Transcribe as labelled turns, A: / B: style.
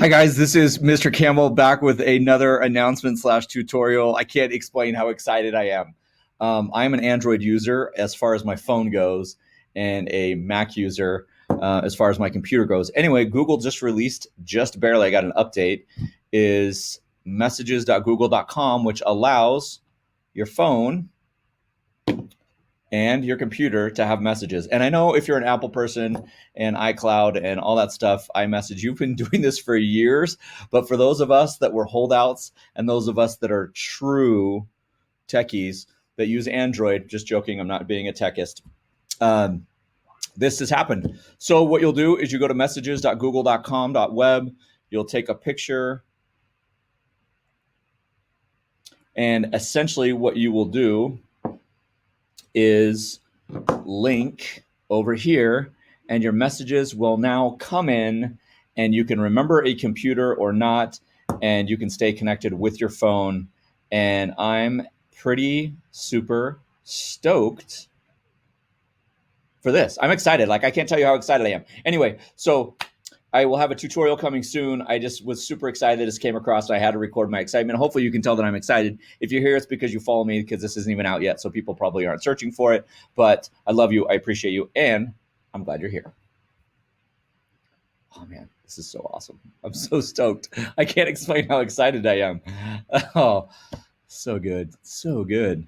A: Hi guys, this is Mr. Campbell back with another announcement slash tutorial. I can't explain how excited I am. I'm an Android user as far as my phone goes, and a Mac user as far as my computer goes. Anyway, Google just released, just barely, I got an update, is messages.google.com, which allows your phone and your computer to have messages. And I know if you're an Apple person and iCloud and all that stuff, iMessage, you've been doing this for years. But for those of us that were holdouts and those of us that are true techies that use Android, just joking, I'm not being a techist. This has happened. So what you'll do is you go to messages.google.com.web, you'll take a picture, and essentially what you will do is link over here, and your messages will now come in, and you can remember a computer or not, and you can stay connected with your phone. And I'm pretty super stoked for this. I'm excited. Like, I can't tell you how excited I am. Anyway, so I will have a tutorial coming soon. I just was super excited. This came across, so I had to record my excitement. Hopefully you can tell that I'm excited. If you're here, it's because you follow me, because this isn't even out yet, so people probably aren't searching for it. But I love you, I appreciate you, and I'm glad you're here. Oh man, this is so awesome. I'm so stoked. I can't explain how excited I am. Oh, so good, so good.